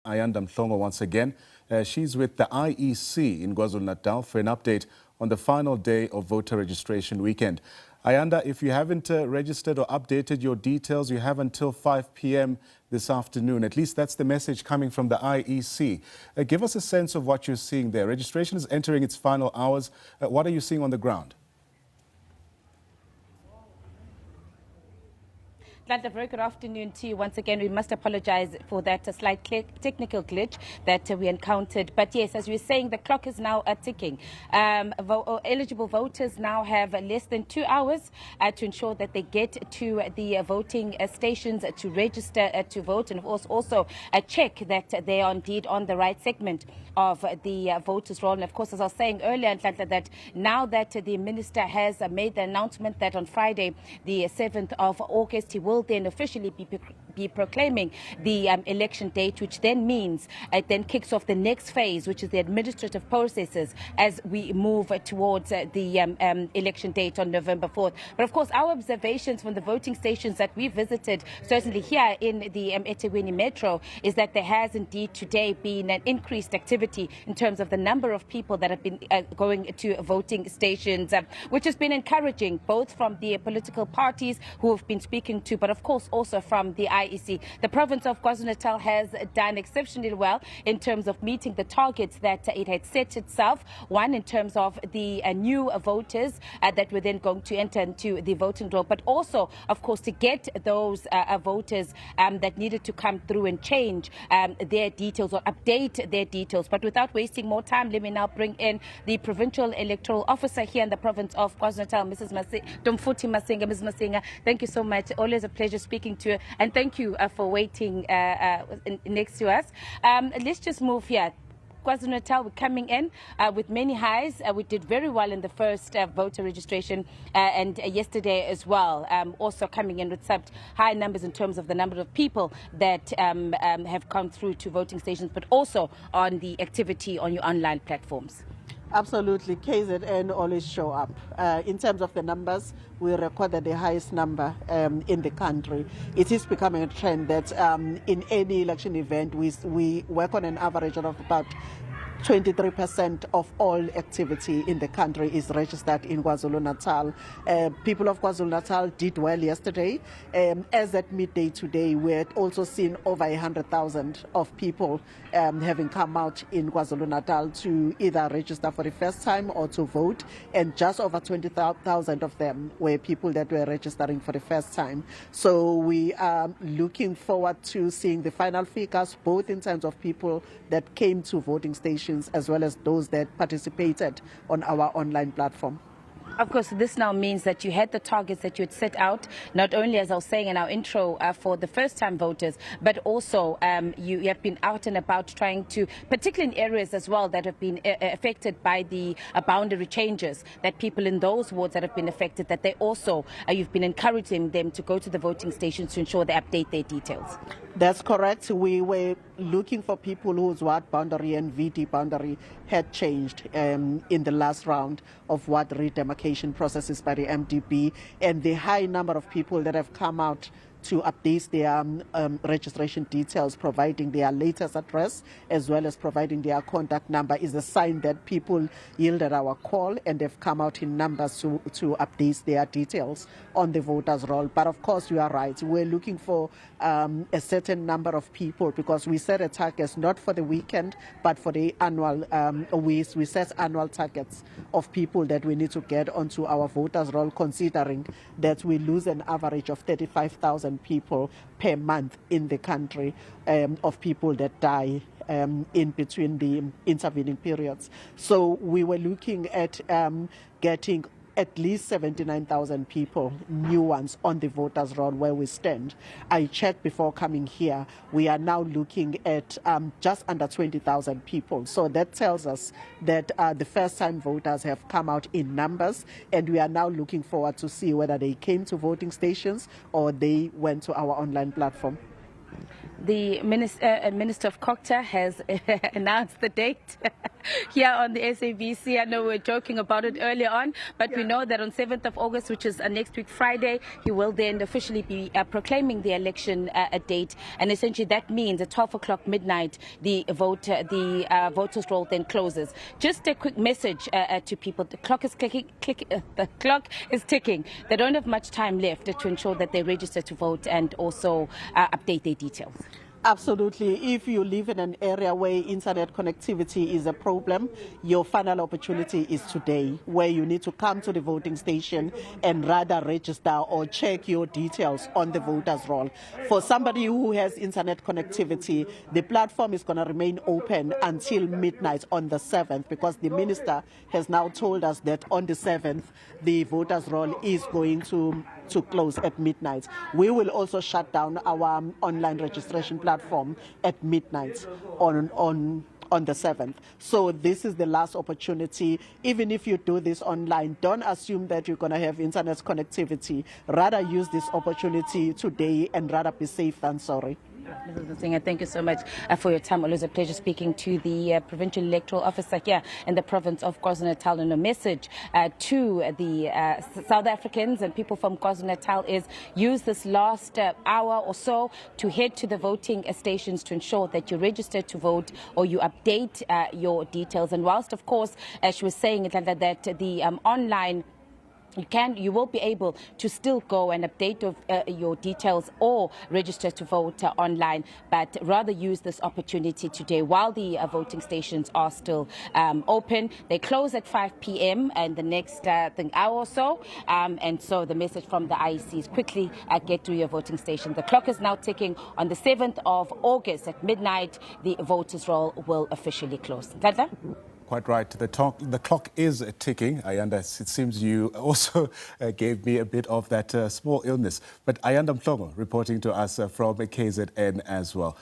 Ayanda Mhlongo once again. She's with the IEC in KwaZulu-Natal for an update on the final day of voter registration weekend. Ayanda, if you haven't registered or updated your details, you have until 5 p.m. this afternoon. At least that's the message coming from the IEC. Give us a sense of what you're seeing there. Registration is entering its final hours. What are you seeing on the ground? A very good afternoon to you. Once again, we must apologize for that slight technical glitch that we encountered. But yes, as we were saying, the clock is now ticking. Eligible voters now have less than 2 hours to ensure that they get to the voting stations to register to vote, and of course also check that they are indeed on the right segment of the voters' roll. And of course, as I was saying earlier, that now that the minister has made the announcement that on Friday, the 7th of August, he will then officially be proclaiming the election date, which then means it then kicks off the next phase, which is the administrative processes as we move towards the election date on November 4th. But of course, our observations from the voting stations that we visited, certainly here in the eThekwini Metro, is that there has indeed today been an increased activity in terms of the number of people that have been going to voting stations, which has been encouraging, both from the political parties who have been speaking to, but of course also from the IEC. The province of KwaZulu-Natal has done exceptionally well in terms of meeting the targets that it had set itself. One, in terms of the new voters that were then going to enter into the voting roll, but also, of course, to get those voters that needed to come through and change their details or update their details. But without wasting more time, let me now bring in the provincial electoral officer here in the province of KwaZulu-Natal, Mrs. Domfuthi Masinga. Ms. Masinga, thank you so much. Always a pleasure speaking to you, and thank you for waiting next to us. Let's just move here. KwaZulu-Natal, we're coming in with many highs. We did very well in the first voter registration and yesterday as well. Also coming in with such high numbers in terms of the number of people that have come through to voting stations, but also on the activity on your online platforms. Absolutely. KZN always show up. In terms of the numbers, we recorded the highest number in the country. It is becoming a trend that in any election event, we work on an average of about 23% of all activity in the country is registered in KwaZulu-Natal. People of KwaZulu-Natal did well yesterday. As at midday today, we had also seen over 100,000 of people having come out in KwaZulu-Natal to either register for the first time or to vote, and just over 20,000 of them were people that were registering for the first time. So we are looking forward to seeing the final figures, both in terms of people that came to voting stations as well as those that participated on our online platform. Of course, this now means that you had the targets that you had set out, not only, as I was saying in our intro, for the first-time voters, but also you have been out and about trying to, particularly in areas as well that have been affected by the boundary changes, that people in those wards that have been affected, that they also, you've been encouraging them to go to the voting stations to ensure they update their details. That's correct. We were looking for people whose ward boundary and VD boundary had changed in the last round of ward redemarcation processes by the MDB, and the high number of people that have come out to update their registration details, providing their latest address as well as providing their contact number, is a sign that people yielded our call and they've come out in numbers to update their details on the voters' roll. But of course, you are right. We're looking for a certain number of people because we set a target not for the weekend but for the annual. We set annual targets of people that we need to get onto our voters' roll, considering that we lose an average of 35,000 people per month in the country, of people that die in between the intervening periods. So we were looking at getting at least 79,000 people, new ones, on the voters' roll where we stand. I checked before coming here. We are now looking at just under 20,000 people. So that tells us that the first-time voters have come out in numbers, and we are now looking forward to see whether they came to voting stations or they went to our online platform. The Minister of Culture has announced the date here on the SABC. I know we were joking about it earlier on, but we know that on 7th of August, which is next week Friday, he will then officially be proclaiming the election date. And essentially that means at 12 o'clock midnight, the voters' roll then closes. Just a quick message to people. The clock is the clock is ticking. They don't have much time left to ensure that they register to vote and also update their details. Absolutely. If you live in an area where internet connectivity is a problem, your final opportunity is today, where you need to come to the voting station and rather register or check your details on the voters' roll. For somebody who has internet connectivity, the platform is going to remain open until midnight on the 7th, because the minister has now told us that on the 7th, the voters' roll is going to close at midnight. We will also shut down our online registration platform at midnight on the 7th. So this is the last opportunity. Even if you do this online, don't assume that you're going to have internet connectivity. Rather use this opportunity today and rather be safe than sorry. Mrs. Singer, thank you so much for your time. Always a pleasure speaking to the provincial electoral officer here in the province of KwaZulu-Natal. And a message to the South Africans and people from KwaZulu-Natal is use this last hour or so to head to the voting stations to ensure that you register to vote or you update your details. And whilst, of course, as she was saying, that the online you will be able to still go and update your details or register to vote online, but rather use this opportunity today while the voting stations are still open. They close at 5 p.m. and the next hour or so. And so the message from the IEC is quickly get to your voting station. The clock is now ticking. On the 7th of August at midnight, the voters' roll will officially close. Tata? Quite right. The clock is ticking. Ayanda, it seems you also gave me a bit of that small illness. But Ayanda Mhlongo reporting to us from KZN as well.